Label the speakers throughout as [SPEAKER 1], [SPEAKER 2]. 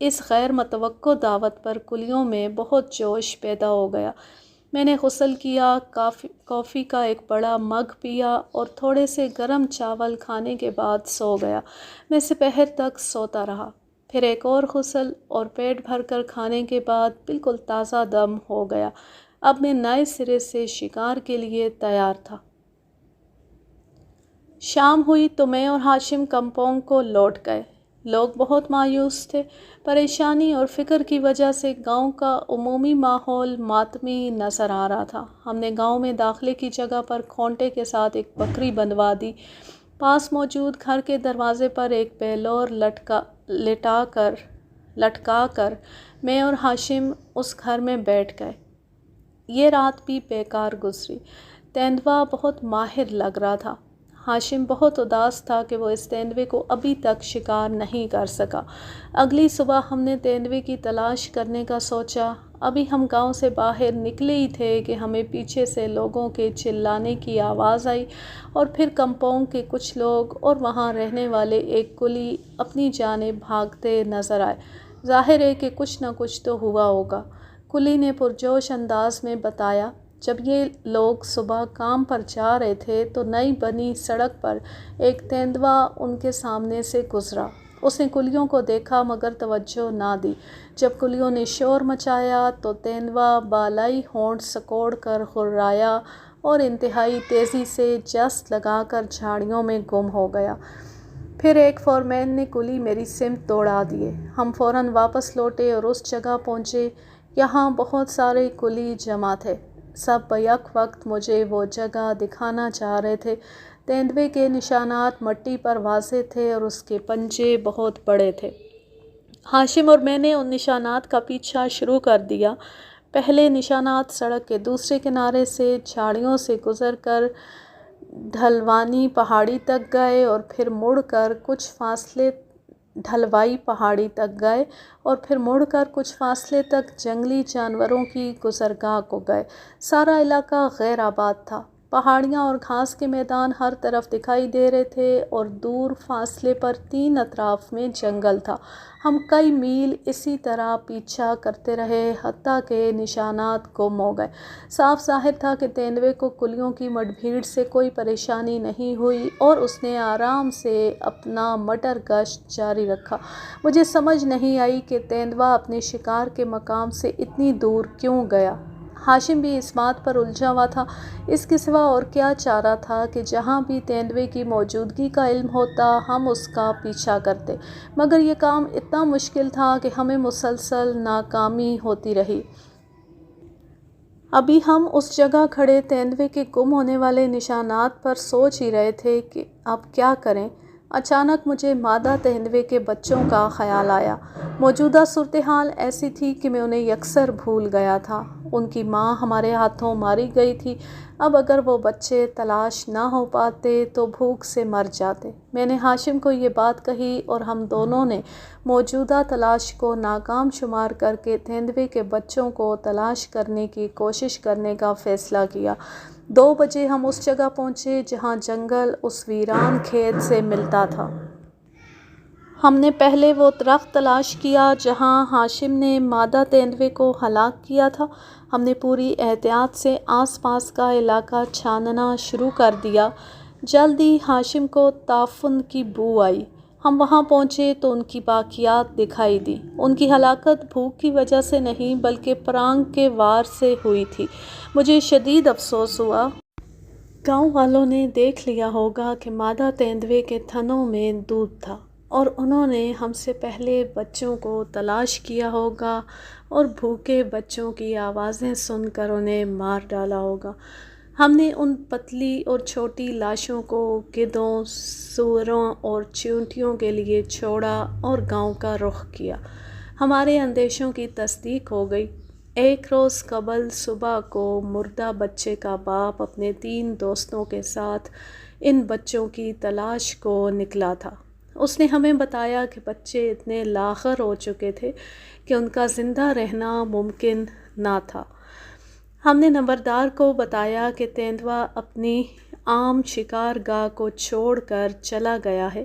[SPEAKER 1] اس غیر متوقع دعوت پر کلیوں میں بہت جوش پیدا ہو گیا۔ میں نے غسل کیا، کافی کا ایک بڑا مگ پیا اور تھوڑے سے گرم چاول کھانے کے بعد سو گیا۔ میں سپہر تک سوتا رہا، پھر ایک اور غسل اور پیٹ بھر کر کھانے کے بعد بالکل تازہ دم ہو گیا۔ اب میں نئے سرے سے شکار کے لیے تیار تھا۔ شام ہوئی تو میں اور ہاشم کمپونگ کو لوٹ گئے۔ لوگ بہت مایوس تھے۔ پریشانی اور فکر کی وجہ سے گاؤں کا عمومی ماحول ماتمی نظر آ رہا تھا۔ ہم نے گاؤں میں داخلے کی جگہ پر کھونٹے کے ساتھ ایک بکری بندھوا دی۔ پاس موجود گھر کے دروازے پر ایک بیلور لٹکا کر میں اور ہاشم اس گھر میں بیٹھ گئے۔ یہ رات بھی بیکار گزری۔ تیندوا بہت ماہر لگ رہا تھا۔ ہاشم بہت اداس تھا کہ وہ اس تیندوے کو ابھی تک شکار نہیں کر سکا۔ اگلی صبح ہم نے تیندوے کی تلاش کرنے کا سوچا۔ ابھی ہم گاؤں سے باہر نکلے ہی تھے کہ ہمیں پیچھے سے لوگوں کے چلانے کی آواز آئی اور پھر کمپونگ کے کچھ لوگ اور وہاں رہنے والے ایک کلی اپنی جانب بھاگتے نظر آئے۔ ظاہر ہے کہ کچھ نہ کچھ تو ہوا ہوگا، کلی نے پرجوش انداز میں بتایا۔ جب یہ لوگ صبح کام پر جا رہے تھے تو نئی بنی سڑک پر ایک تیندوا ان کے سامنے سے گزرا۔ اس نے کلیوں کو دیکھا مگر توجہ نہ دی۔ جب کلیوں نے شور مچایا تو تیندوا بالائی ہونٹ سکوڑ کر غررایا اور انتہائی تیزی سے جست لگا کر جھاڑیوں میں گم ہو گیا۔ پھر ایک فورمین نے کلی میری سمت دوڑا دیے۔ ہم فوراً واپس لوٹے اور اس جگہ پہنچے۔ یہاں بہت سارے کلی جمع تھے۔ سب بیک وقت مجھے وہ جگہ دکھانا چاہ رہے تھے۔ تیندوے کے نشانات مٹی پر واضح تھے اور اس کے پنجے بہت بڑے تھے۔ ہاشم اور میں نے ان نشانات کا پیچھا شروع کر دیا۔ پہلے نشانات سڑک کے دوسرے کنارے سے جھاڑیوں سے گزر کر ڈھلوانی پہاڑی تک گئے اور پھر مڑ کر کچھ فاصلے تک جنگلی جانوروں کی گزرگاہ کو گئے۔ سارا علاقہ غیر آباد تھا۔ پہاڑیاں اور گھاس کے میدان ہر طرف دکھائی دے رہے تھے اور دور فاصلے پر 3 اطراف میں جنگل تھا۔ ہم کئی میل اسی طرح پیچھا کرتے رہے حتیٰ کہ نشانات گم ہو گئے۔ صاف ظاہر تھا کہ تیندوے کو کلیوں کی مڈ بھیڑ سے کوئی پریشانی نہیں ہوئی اور اس نے آرام سے اپنا مٹر گشت جاری رکھا۔ مجھے سمجھ نہیں آئی کہ تیندوا اپنے شکار کے مقام سے اتنی دور کیوں گیا۔ ہاشم بھی اس بات پر الجھا ہوا تھا۔ اس کے سوا اور کیا چارہ تھا کہ جہاں بھی تیندوے کی موجودگی کا علم ہوتا ہم اس کا پیچھا کرتے، مگر یہ کام اتنا مشکل تھا کہ ہمیں مسلسل ناکامی ہوتی رہی۔ ابھی ہم اس جگہ کھڑے تیندوے کے گم ہونے والے نشانات پر سوچ ہی رہے تھے کہ اب کیا کریں۔ اچانک مجھے مادہ تیندوے کے بچوں کا خیال آیا۔ موجودہ صورتحال ایسی تھی کہ میں انہیں یکسر بھول گیا تھا۔ ان کی ماں ہمارے ہاتھوں ماری گئی تھی۔ اب اگر وہ بچے تلاش نہ ہو پاتے تو بھوک سے مر جاتے۔ میں نے ہاشم کو یہ بات کہی اور ہم دونوں نے موجودہ تلاش کو ناکام شمار کر کے تیندوے کے بچوں کو تلاش کرنے کی کوشش کرنے کا فیصلہ کیا۔ 2 بجے ہم اس جگہ پہنچے جہاں جنگل اس ویران کھیت سے ملتا تھا۔ ہم نے پہلے وہ درخت تلاش کیا جہاں ہاشم نے مادہ تیندوے کو ہلاک کیا تھا۔ ہم نے پوری احتیاط سے آس پاس کا علاقہ چھاننا شروع کر دیا۔ جلد ہی ہاشم کو تعفن کی بو آئی۔ ہم وہاں پہنچے تو ان کی باقیات دکھائی دیں۔ ان کی ہلاکت بھوک کی وجہ سے نہیں بلکہ پرانگ کے وار سے ہوئی تھی۔ مجھے شدید افسوس ہوا۔ گاؤں والوں نے دیکھ لیا ہوگا کہ مادہ تیندوے کے تھنوں میں دودھ تھا اور انہوں نے ہم سے پہلے بچوں کو تلاش کیا ہوگا اور بھوکے بچوں کی آوازیں سن کر انہیں مار ڈالا ہوگا۔ ہم نے ان پتلی اور چھوٹی لاشوں کو گدھوں، سوروں اور چیونٹیوں کے لیے چھوڑا اور گاؤں کا رخ کیا۔ ہمارے اندیشوں کی تصدیق ہو گئی۔ 1 روز قبل صبح کو مردہ بچے کا باپ اپنے 3 دوستوں کے ساتھ ان بچوں کی تلاش کو نکلا تھا۔ اس نے ہمیں بتایا کہ بچے اتنے لاغر ہو چکے تھے کہ ان کا زندہ رہنا ممکن نہ تھا۔ ہم نے نمبردار کو بتایا کہ تیندوا اپنی عام شکار گاہ کو چھوڑ کر چلا گیا ہے۔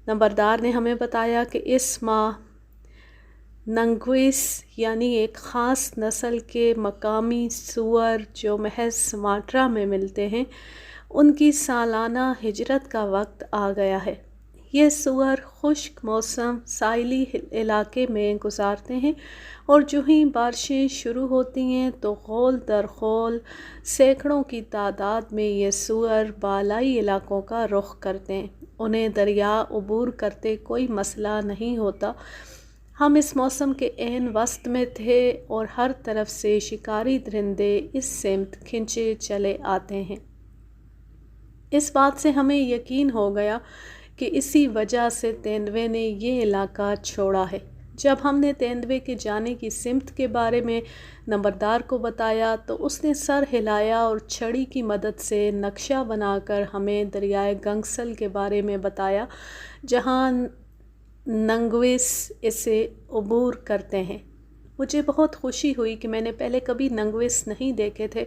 [SPEAKER 1] نمبردار نے ہمیں بتایا کہ اس ماہ ننگویس یعنی ایک خاص نسل کے مقامی سؤر جو محض سماٹرا میں ملتے ہیں، ان کی سالانہ ہجرت کا وقت آ گیا ہے۔ یہ سؤر خشک موسم ساحلی علاقے میں گزارتے ہیں اور جو ہی بارشیں شروع ہوتی ہیں تو خول در خول سینکڑوں کی تعداد میں یہ سؤر بالائی علاقوں کا رخ کرتے ہیں۔ انہیں دریا عبور کرتے کوئی مسئلہ نہیں ہوتا۔ ہم اس موسم کے عین وسط میں تھے اور ہر طرف سے شکاری درندے اس سمت کھنچے چلے آتے ہیں۔ اس بات سے ہمیں یقین ہو گیا کہ اسی وجہ سے تیندوے نے یہ علاقہ چھوڑا ہے۔ جب ہم نے تیندوے کے جانے کی سمت کے بارے میں نمبردار کو بتایا تو اس نے سر ہلایا اور چھڑی کی مدد سے نقشہ بنا کر ہمیں دریائے گنگسل کے بارے میں بتایا، جہاں ننگویس اسے عبور کرتے ہیں۔ مجھے بہت خوشی ہوئی کہ میں نے پہلے کبھی ننگویس نہیں دیکھے تھے۔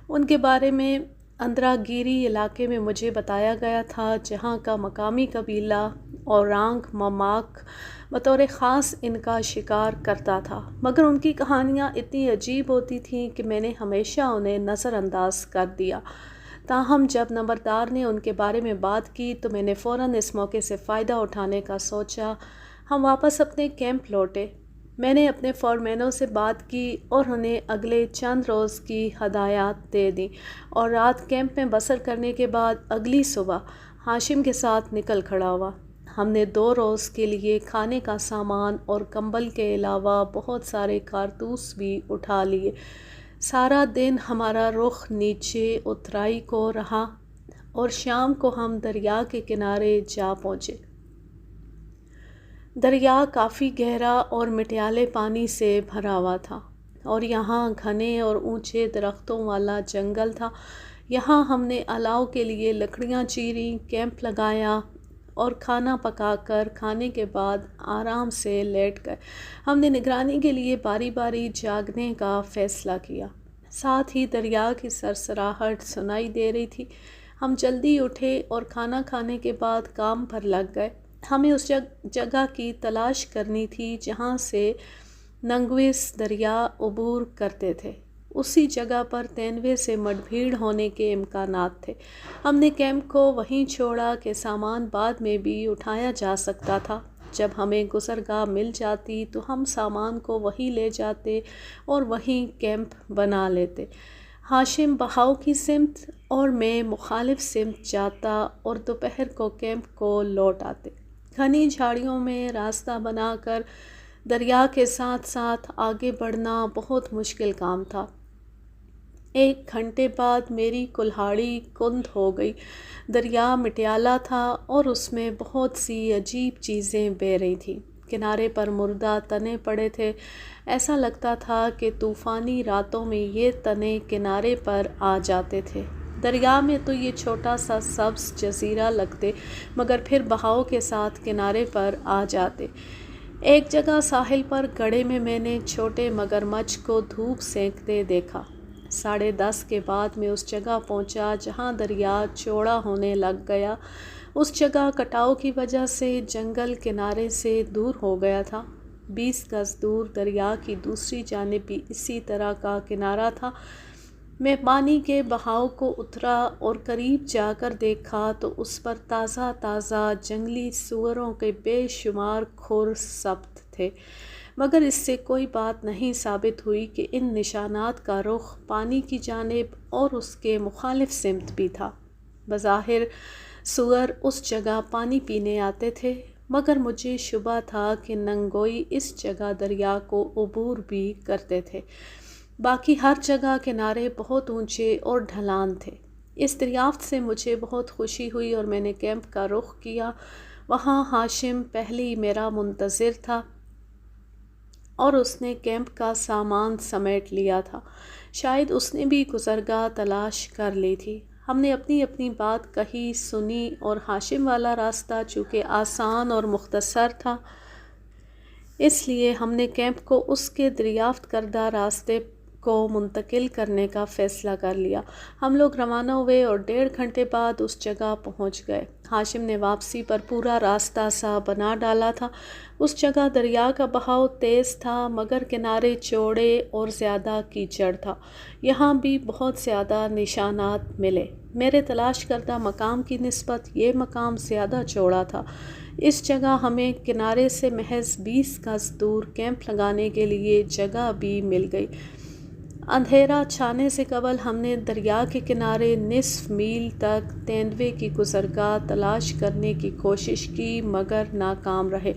[SPEAKER 1] ان کے بارے میں اندرا گیری علاقے میں مجھے بتایا گیا تھا، جہاں کا مقامی قبیلہ اورانگ ماماک بطور خاص ان کا شکار کرتا تھا، مگر ان کی کہانیاں اتنی عجیب ہوتی تھیں کہ میں نے ہمیشہ انہیں نظر انداز کر دیا۔ تاہم جب نمبردار نے ان کے بارے میں بات کی تو میں نے فوراً اس موقع سے فائدہ اٹھانے کا سوچا۔ ہم واپس اپنے کیمپ لوٹے۔ میں نے اپنے فورمینوں سے بات کی اور انہیں اگلے چند روز کی ہدایات دے دیں اور رات کیمپ میں بسر کرنے کے بعد اگلی صبح ہاشم کے ساتھ نکل کھڑا ہوا۔ ہم نے 2 روز کے لیے کھانے کا سامان اور کمبل کے علاوہ بہت سارے کارتوس بھی اٹھا لیے۔ سارا دن ہمارا رخ نیچے اترائی کو رہا اور شام کو ہم دریا کے کنارے جا پہنچے۔ دریا کافی گہرا اور مٹیالے پانی سے بھرا ہوا تھا اور یہاں گھنے اور اونچے درختوں والا جنگل تھا۔ یہاں ہم نے الاؤ کے لیے لکڑیاں چیریں، کیمپ لگایا اور کھانا پکا کر کھانے کے بعد آرام سے لیٹ گئے۔ ہم نے نگرانی کے لیے باری باری جاگنے کا فیصلہ کیا۔ ساتھ ہی دریا کی سرسراہٹ سنائی دے رہی تھی۔ ہم جلدی اٹھے اور کھانا کھانے کے بعد کام پر لگ گئے۔ ہمیں اس جگہ کی تلاش کرنی تھی جہاں سے ننگویس دریا عبور کرتے تھے۔ اسی جگہ پر تیندوے سے مڈ بھیڑ ہونے کے امکانات تھے۔ ہم نے کیمپ کو وہیں چھوڑا کہ سامان بعد میں بھی اٹھایا جا سکتا تھا۔ جب ہمیں گزرگاہ مل جاتی تو ہم سامان کو وہیں لے جاتے اور وہیں کیمپ بنا لیتے۔ ہاشم بہاؤ کی سمت اور میں مخالف سمت جاتا اور دوپہر کو کیمپ کو لوٹ آتے۔ گھنی جھاڑیوں میں راستہ بنا کر دریا کے ساتھ ساتھ آگے بڑھنا بہت مشکل کام تھا۔ 1 گھنٹے بعد میری کلہاڑی کند ہو گئی۔ دریا مٹیالہ تھا اور اس میں بہت سی عجیب چیزیں بہہ رہی تھیں۔ کنارے پر مردہ تنے پڑے تھے۔ ایسا لگتا تھا کہ طوفانی راتوں میں یہ تنے کنارے پر آ جاتے تھے۔ دریا میں تو یہ چھوٹا سا سبز جزیرہ لگتے مگر پھر بہاؤ کے ساتھ کنارے پر آ جاتے۔ ایک جگہ ساحل پر گڑھے میں نے چھوٹے مگرمچھ کو دھوپ سینکتے دیکھا۔ 10:30 کے بعد میں اس جگہ پہنچا جہاں دریا چوڑا ہونے لگ گیا۔ اس جگہ کٹاؤ کی وجہ سے جنگل کنارے سے دور ہو گیا تھا۔ 20 گز دور دریا کی دوسری جانب بھی اسی طرح کا کنارہ تھا۔ میں پانی کے بہاؤ کو اترا اور قریب جا کر دیکھا تو اس پر تازہ تازہ جنگلی سؤروں کے بے شمار کھر ثبت تھے، مگر اس سے کوئی بات نہیں ثابت ہوئی کہ ان نشانات کا رخ پانی کی جانب اور اس کے مخالف سمت بھی تھا۔ بظاہر سؤر اس جگہ پانی پینے آتے تھے، مگر مجھے شبہ تھا کہ ننگوئی اس جگہ دریا کو عبور بھی کرتے تھے۔ باقی ہر جگہ کنارے بہت اونچے اور ڈھلان تھے۔ اس دریافت سے مجھے بہت خوشی ہوئی اور میں نے کیمپ کا رخ کیا۔ وہاں ہاشم پہلے ہی میرا منتظر تھا اور اس نے کیمپ کا سامان سمیٹ لیا تھا۔ شاید اس نے بھی گزرگاہ تلاش کر لی تھی۔ ہم نے اپنی اپنی بات کہی سنی اور ہاشم والا راستہ چونکہ آسان اور مختصر تھا، اس لیے ہم نے کیمپ کو اس کے دریافت کردہ راستے کو منتقل کرنے کا فیصلہ کر لیا۔ ہم لوگ روانہ ہوئے اور 1.5 گھنٹے بعد اس جگہ پہنچ گئے۔ ہاشم نے واپسی پر پورا راستہ سا بنا ڈالا تھا۔ اس جگہ دریا کا بہاؤ تیز تھا مگر کنارے چوڑے اور زیادہ کیچڑ تھا۔ یہاں بھی بہت زیادہ نشانات ملے۔ میرے تلاش کردہ مقام کی نسبت یہ مقام زیادہ چوڑا تھا۔ اس جگہ ہمیں کنارے سے محض 20 گز دور کیمپ لگانے کے لیے جگہ بھی مل گئی۔ اندھیرا چھانے سے قبل ہم نے دریا کے کنارے نصف میل تک تیندوے کی گزرگاہ تلاش کرنے کی کوشش کی مگر ناکام رہے۔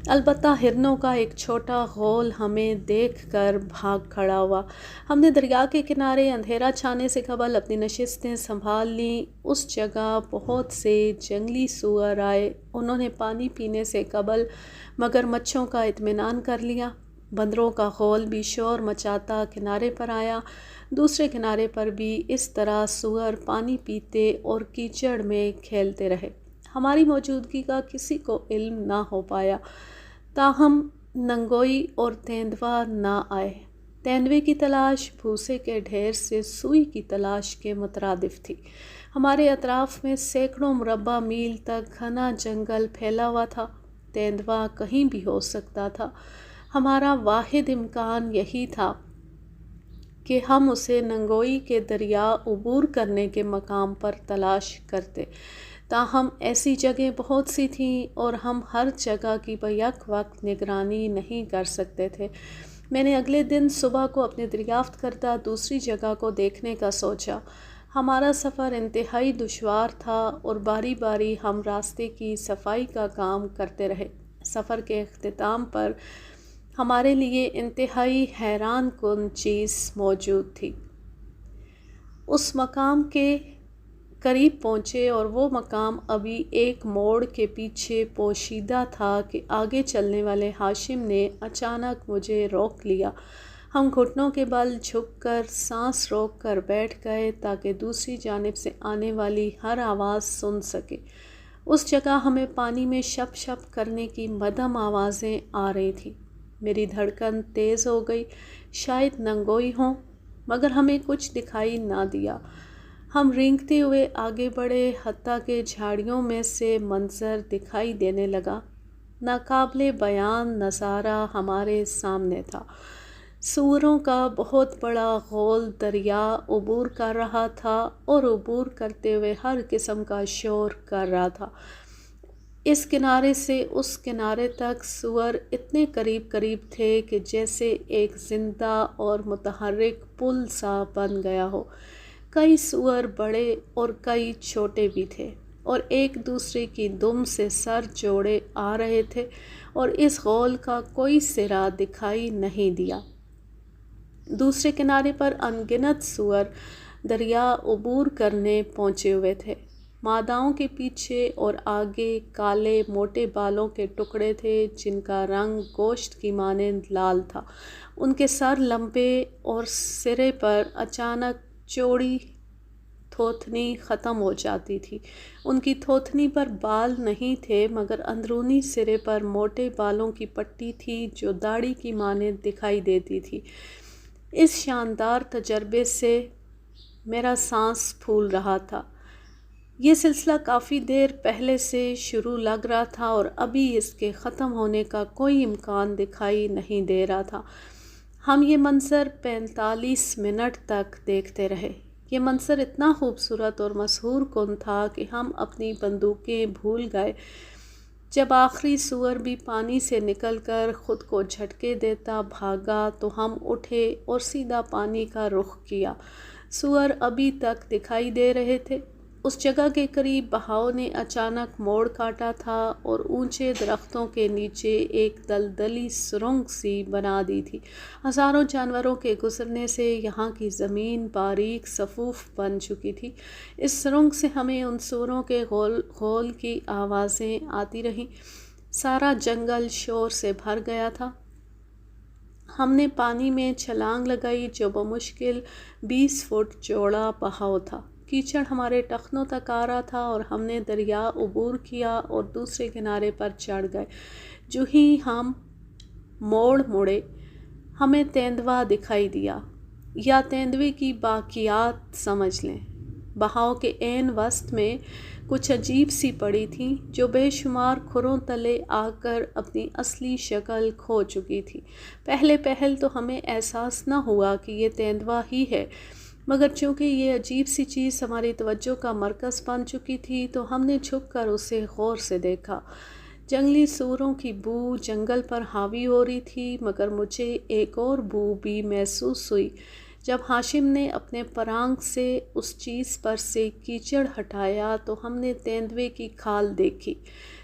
[SPEAKER 1] البتہ ہرنوں کا ایک چھوٹا غول ہمیں دیکھ کر بھاگ کھڑا ہوا۔ ہم نے دریا کے کنارے اندھیرا چھانے سے قبل اپنی نشستیں سنبھال لیں۔ اس جگہ بہت سے جنگلی سور آئے۔ انہوں نے پانی پینے سے قبل مگرمچھوں کا اطمینان کر لیا۔ بندروں کا غول بھی شور مچاتا کنارے پر آیا۔ دوسرے کنارے پر بھی اس طرح سور پانی پیتے اور کیچڑ میں کھیلتے رہے۔ ہماری موجودگی کا کسی کو علم نہ ہو پایا۔ تاہم ننگوئی اور تیندوا نہ آئے۔ تیندوے کی تلاش بھوسے کے ڈھیر سے سوئی کی تلاش کے مترادف تھی۔ ہمارے اطراف میں سینکڑوں مربع میل تک گھنا جنگل پھیلا ہوا تھا۔ تیندوا کہیں بھی ہو سکتا تھا۔ ہمارا واحد امکان یہی تھا کہ ہم اسے ننگوئی کے دریا عبور کرنے کے مقام پر تلاش کرتے۔ تاہم ایسی جگہیں بہت سی تھیں اور ہم ہر جگہ کی بیک وقت نگرانی نہیں کر سکتے تھے۔ میں نے اگلے دن صبح کو اپنے دریافت کردہ دوسری جگہ کو دیکھنے کا سوچا۔ ہمارا سفر انتہائی دشوار تھا اور باری باری ہم راستے کی صفائی کا کام کرتے رہے۔ سفر کے اختتام پر ہمارے لیے انتہائی حیران کن چیز موجود تھی۔ اس مقام کے قریب پہنچے اور وہ مقام ابھی ایک موڑ کے پیچھے پوشیدہ تھا کہ آگے چلنے والے ہاشم نے اچانک مجھے روک لیا۔ ہم گھٹنوں کے بل جھک کر سانس روک کر بیٹھ گئے تاکہ دوسری جانب سے آنے والی ہر آواز سن سکے۔ اس جگہ ہمیں پانی میں شپ شپ کرنے کی مدھم آوازیں آ رہی تھیں۔ میری دھڑکن تیز ہو گئی۔ شاید ننگوئی ہوں مگر ہمیں کچھ دکھائی نہ دیا۔ ہم رینگتے ہوئے آگے بڑھے حتیٰ کہ جھاڑیوں میں سے منظر دکھائی دینے لگا۔ ناقابل بیان نظارہ ہمارے سامنے تھا۔ سوروں کا بہت بڑا غول دریا عبور کر رہا تھا اور عبور کرتے ہوئے ہر قسم کا شور کر رہا تھا۔ اس کنارے سے اس کنارے تک سور اتنے قریب قریب تھے کہ جیسے ایک زندہ اور متحرک پل سا بن گیا ہو۔ کئی سور بڑے اور کئی چھوٹے بھی تھے اور ایک دوسرے کی دم سے سر جوڑے آ رہے تھے اور اس غول کا کوئی سرا دکھائی نہیں دیا۔ دوسرے کنارے پر ان گنت سور دریا عبور کرنے پہنچے ہوئے تھے۔ ماداؤں کے پیچھے اور آگے کالے موٹے بالوں کے ٹکڑے تھے جن کا رنگ گوشت کی مانند لال تھا۔ ان کے سر لمبے اور سرے پر اچانک چوڑی تھوتنی ختم ہو جاتی تھی۔ ان کی تھوتنی پر بال نہیں تھے مگر اندرونی سرے پر موٹے بالوں کی پٹی تھی جو داڑھی کی مانند دکھائی دیتی تھی۔ اس شاندار تجربے سے میرا سانس پھول رہا تھا۔ یہ سلسلہ کافی دیر پہلے سے شروع لگ رہا تھا اور ابھی اس کے ختم ہونے کا کوئی امکان دکھائی نہیں دے رہا تھا۔ ہم یہ منظر 45 منٹ تک دیکھتے رہے۔ یہ منظر اتنا خوبصورت اور مسحور کن تھا کہ ہم اپنی بندوقیں بھول گئے۔ جب آخری سور بھی پانی سے نکل کر خود کو جھٹکے دیتا بھاگا تو ہم اٹھے اور سیدھا پانی کا رخ کیا۔ سور ابھی تک دکھائی دے رہے تھے۔ اس جگہ کے قریب بہاؤ نے اچانک موڑ کاٹا تھا اور اونچے درختوں کے نیچے ایک دلدلی سرنگ سی بنا دی تھی۔ ہزاروں جانوروں کے گزرنے سے یہاں کی زمین باریک صفوف بن چکی تھی۔ اس سرنگ سے ہمیں ان سوروں کے غول کی آوازیں آتی رہیں۔ سارا جنگل شور سے بھر گیا تھا۔ ہم نے پانی میں چھلانگ لگائی جو بمشکل 20 فٹ چوڑا بہاؤ تھا۔ کیچڑ ہمارے ٹخنوں تک آ رہا تھا اور ہم نے دریا عبور کیا اور دوسرے کنارے پر چڑھ گئے۔ جو ہی ہم موڑ مڑے ہمیں تیندوا دکھائی دیا۔ یا تیندوے کی باقیات سمجھ لیں۔ بہاؤ کے عین وسط میں کچھ عجیب سی پڑی تھیں جو بے شمار کھروں تلے آ کر اپنی اصلی شکل کھو چکی تھی۔ پہلے پہل تو ہمیں احساس نہ ہوا کہ یہ تیندوا ہی ہے، مگر چونکہ یہ عجیب سی چیز ہماری توجہ کا مرکز بن چکی تھی تو ہم نے چھپ کر اسے غور سے دیکھا۔ جنگلی سوروں کی بو جنگل پر حاوی ہو رہی تھی، مگر مجھے ایک اور بو بھی محسوس ہوئی۔ جب ہاشم نے اپنے پرانگ سے اس چیز پر سے کیچڑ ہٹایا تو ہم نے تیندوے کی کھال دیکھی۔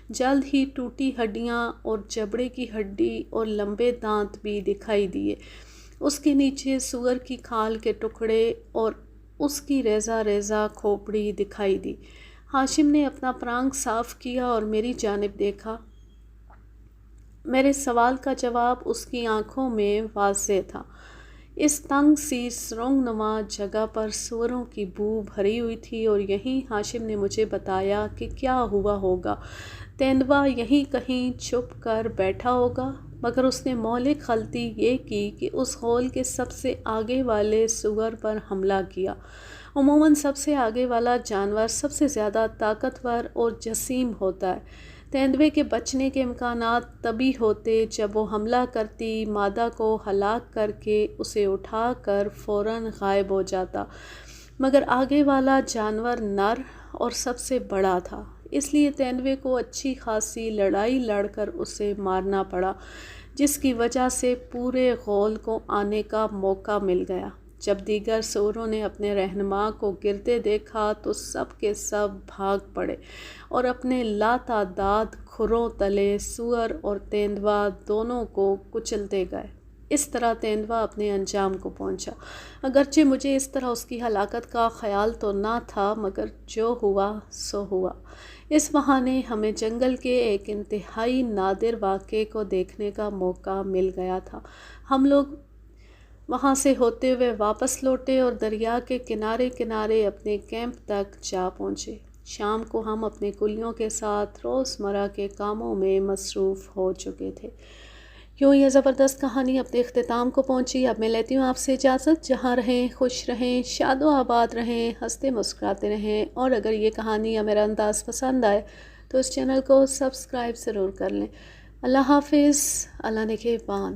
[SPEAKER 1] جلد ہی ٹوٹی ہڈیاں اور جبڑے کی ہڈی اور لمبے دانت بھی دکھائی دیے۔ اس کے نیچے سور کی کھال کے ٹکڑے اور اس کی ریزہ ریزہ کھوپڑی دکھائی دی۔ ہاشم نے اپنا پرانگ صاف کیا اور میری جانب دیکھا۔ میرے سوال کا جواب اس کی آنکھوں میں واضح تھا۔ اس تنگ سی سرنگ نما جگہ پر سوروں کی بو بھری ہوئی تھی اور یہیں ہاشم نے مجھے بتایا کہ کیا ہوا ہوگا۔ تیندوا یہیں کہیں چھپ کر بیٹھا ہوگا، مگر اس نے مہلک غلطی یہ کی کہ اس غول کے سب سے آگے والے سور پر حملہ کیا۔ عموماً سب سے آگے والا جانور سب سے زیادہ طاقتور اور جسیم ہوتا ہے۔ تیندوے کے بچنے کے امکانات تبھی ہوتے جب وہ حملہ کرتی مادہ کو ہلاک کر کے اسے اٹھا کر فوراً غائب ہو جاتا، مگر آگے والا جانور نر اور سب سے بڑا تھا، اس لیے تیندوے کو اچھی خاصی لڑائی لڑ کر اسے مارنا پڑا، جس کی وجہ سے پورے غول کو آنے کا موقع مل گیا۔ جب دیگر سوروں نے اپنے رہنما کو گرتے دیکھا تو سب کے سب بھاگ پڑے اور اپنے لاتعداد کھروں تلے سور اور تیندوا دونوں کو کچلتے گئے۔ اس طرح تیندوا اپنے انجام کو پہنچا۔ اگرچہ مجھے اس طرح اس کی ہلاکت کا خیال تو نہ تھا، مگر جو ہوا سو ہوا۔ اس بہانے ہمیں جنگل کے ایک انتہائی نادر واقعے کو دیکھنے کا موقع مل گیا تھا۔ ہم لوگ وہاں سے ہوتے ہوئے واپس لوٹے اور دریا کے کنارے کنارے اپنے کیمپ تک جا پہنچے۔ شام کو ہم اپنے کلیوں کے ساتھ روزمرہ کے کاموں میں مصروف ہو چکے تھے۔ یوں یہ زبردست کہانی اپنے اختتام کو پہنچی۔ اب میں لیتی ہوں آپ سے اجازت۔ جہاں رہیں خوش رہیں، شاد و آباد رہیں، ہنستے مسکراتے رہیں، اور اگر یہ کہانی یا میرا انداز پسند آئے تو اس چینل کو سبسکرائب ضرور کر لیں۔ اللہ حافظ، اللہ نگہبان۔